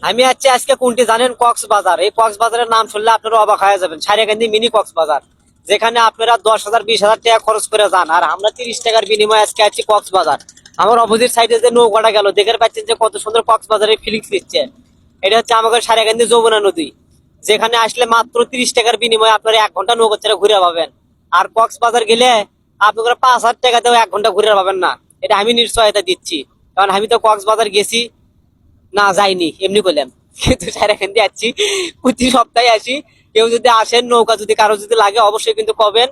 আমি আছি আজকে কোনটি জানেন? কক্সবাজার। এই কক্সবাজারের নাম শুনলে আপনারা অবাক হয়ে যাবেন। সারিয়াকান্দি মিনি কক্সবাজার, যেখানে আপনারা 10,000 20,000 টাকা খরচ করে যান, আর আমরা 30 টাকার বিনিময়ে আজকে আছি কক্সবাজার। আমার অপোজিট সাইডে যে নৌকাটা গেল, দেখে পাচ্ছেন যে কত সুন্দর কক্সবাজারের ফিলিংস দিচ্ছে। এটা হচ্ছে আমাদের সারিয়াকান্দি যমুনা নদী, যেখানে আসলে মাত্র 30 টাকার বিনিময়ে আপনারা 1 ঘন্টা নৌকা ছেড়ে ঘুরে পাবেন। আর কক্সবাজার গেলে আপনারা 5,000 টাকাতেও 1 ঘন্টা ঘুরে পাবেন না। এটা আমি নিশ্চয়তা দিচ্ছি, কারণ আমি তো কক্সবাজার গেছি, না যাইনি, এমনি করলাম। কিন্তু সারাখান্দি আছি, প্রতি সপ্তাহে আসি। কেউ যদি আসেন, নৌকা যদি কারো যদি লাগে অবশ্যই কিন্তু কবেন।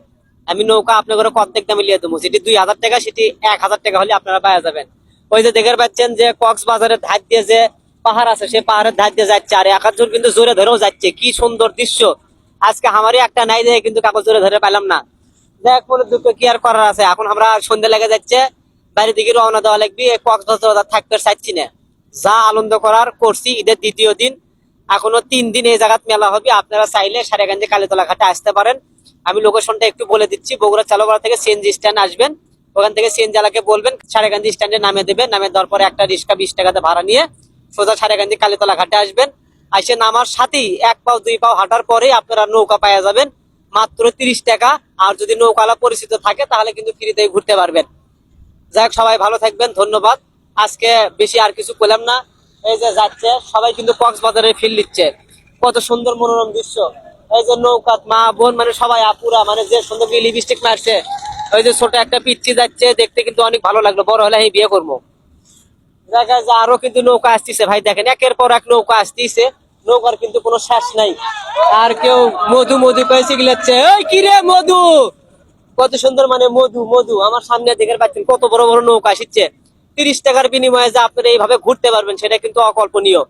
আমি নৌকা আপনার ঘরে কর্তেক দামে লিয়ে দেবো। যেটি 2,000 টাকা, সেটি 1,000 টাকা হলে আপনারা পাওয়া যাবেন। ওই যে দেখে পাচ্ছেন যে কক্সবাজারের ধার দিয়ে যে পাহাড় আছে, সেই পাহাড়ের ধার দিয়ে যাচ্ছে, আর এক আধজন কিন্তু জোরে ধরেও যাচ্ছে। কি সুন্দর দৃশ্য! আজকে আমারই একটা নাই দেখে কিন্তু কাগজ জোরে ধরে পেলাম না। দেখ, মনে দুঃখ কি আর করার আছে। এখন আমরা সন্ধ্যা লেগে যাচ্ছে, বাড়ির দিকে রওনা দেওয়া লাগবে। কক্সবাজার থাকতে চাচ্ছি না। যা আনন্দ করার করছি, ঈদের দ্বিতীয় দিন। এখনো 3 দিন এই জায়গায় মেলা হবে। আপনারা চাইলে সারেগাঞ্জি কালীতলা ঘাটে আসতে পারেন। আমি লোকেশনটা একটু বলে দিচ্ছি। বগুড়া চালুকরা থেকে সিএনজি স্ট্যান্ড আসবেন, ওখান থেকে সিএনজি চালাকে বলবেন সারেগাঞ্জি স্ট্যান্ডে নামে দেবেন। নামে দেওয়ার পরে একটা রিক্সা 20 টাকাতে ভাড়া নিয়ে সোজা সারেগাঞ্জি কালীতলা ঘাটে আসবেন। আসে নামার সাথেই 1 পাও 2 পাও হাঁটার পরেই আপনারা নৌকা পাওয়া যাবেন মাত্র 30 টাকা। আর যদি নৌকালা পরিচিত থাকে তাহলে কিন্তু ফ্রিতেই ঘুরতে পারবেন। যাই হোক, সবাই ভালো থাকবেন, ধন্যবাদ। আজকে বেশি আর কিছু করলাম না। এই যে যাচ্ছে সবাই কিন্তু কক্সবাজারে ফিল দিচ্ছে। কত সুন্দর মনোরম দৃশ্য। এই যে নৌকাত মা বোন মানে সবাই আপুরা, মানে যে সুন্দর লিপস্টিক মারছে। ওই যে ছোট একটা পিচ্ছি যাচ্ছে, দেখতে কিন্তু অনেক ভালো লাগলো। বড় হলে এই বিয়ে করবো। দেখা যায় আরো কিন্তু নৌকা আসতেছে ভাই, দেখেন একের পর এক নৌকা আসতেছে। নৌকার কিন্তু কোনো শেষ নাই। আর কেউ মধু মধু কয়েছে গিলাচ্ছে, ওই কি রে মধু! কত সুন্দর, মানে মধু মধু। আমার সামনে দেখে পাচ্ছেন কত বড় বড় নৌকা আসছে। 30 টাকার বিনিময়ে যে আপনারা এইভাবে ঘুরতে পারবেন, সেটা কিন্তু অকল্পনীয়।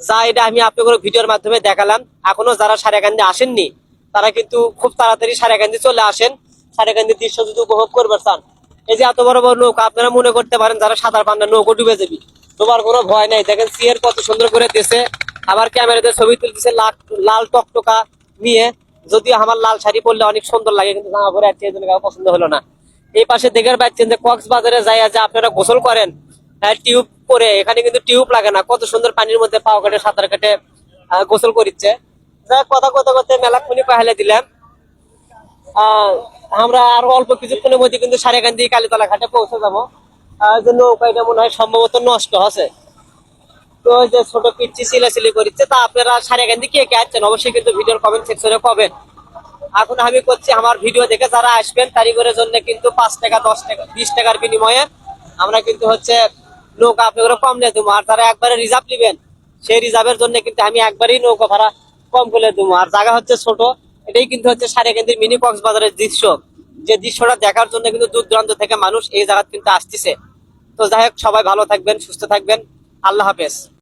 যা এটা আমি আপনাদের ভিডিওর মাধ্যমে দেখালাম। এখনো যারা সারেগান্ধী আসেননি, তারা কিন্তু খুব তাড়াতাড়ি সারেগান্ধী চলে আসেন। সারেগান্ধীর দৃশ্য যদি উপভোগ করবে চান, এই যে এত বড় বড় নৌকা, আপনারা মনে করতে পারেন যারা সাঁতার পান না, নৌকা ডুবে যাবি, তোমার কোনো ভয় নাই। দেখেন সিয়ের কত সুন্দর করে দিয়েছে। আবার ক্যামেরাতে ছবি তুলতেছে লাল টকটকা নিয়ে। যদিও আমার লাল শাড়ি পরলে অনেক সুন্দর লাগে, কিন্তু জামা পরে আসছে, এই জন্য কারো পছন্দ হলো না। এই পাশে দেখে পাচ্ছেন যে কক্সবাজারে যাই যে আপনারা গোসল করেন টিউব করে। এখানে কিন্তু টিউব লাগে না। কত সুন্দর পানির মধ্যে পাও কেটে সাঁতার কেটে গোসল করিচ্ছে। যাই কথা কথা করতে মেলাক্ষণি পাহালে দিলাম। আমরা আরো অল্প কিছুক্ষণের মধ্যে কিন্তু সারেগান্ধী কালীতলা ঘাটে পৌঁছে যাবো। নৌকাটা মনে হয় সম্ভবত নষ্ট আছে। তো ওই যে ছোট পিচ্ছি সিলাসিলি করছে। তা আপনারা সারেগান্ধী কে কে আসছেন অবশ্যই কিন্তু ভিডিওর কমেন্ট সেকশনে কবেন। এখন আমি করছি আমার ভিডিও দেখে যারা আসবেন কারিগরের জন্য কিন্তু 5 টাকা 10 টাকা 20 টাকার বিনিময়ে আমরা কিন্তু হচ্ছে নৌকা আপনাদের কম নিয়ে দেবো। আর যারা একবারে রিজার্ভ নেবেন, সেই রিজার্ভের জন্য কিন্তু আমি একবারই নৌকা ভাড়া কম করে দেবো। আর জায়গা হচ্ছে ছোট। এটাই কিন্তু হচ্ছে সারেগান্ধীর মিনি কক্সবাজারের দৃশ্য। যে দৃশ্যটা দেখার জন্য কিন্তু দূর দূরান্ত থেকে মানুষ এই জায়গা কিন্তু আসতেছে। তো যাই হোক, সবাই ভালো থাকবেন, সুস্থ থাকবেন। আল্লাহ হাফেজ।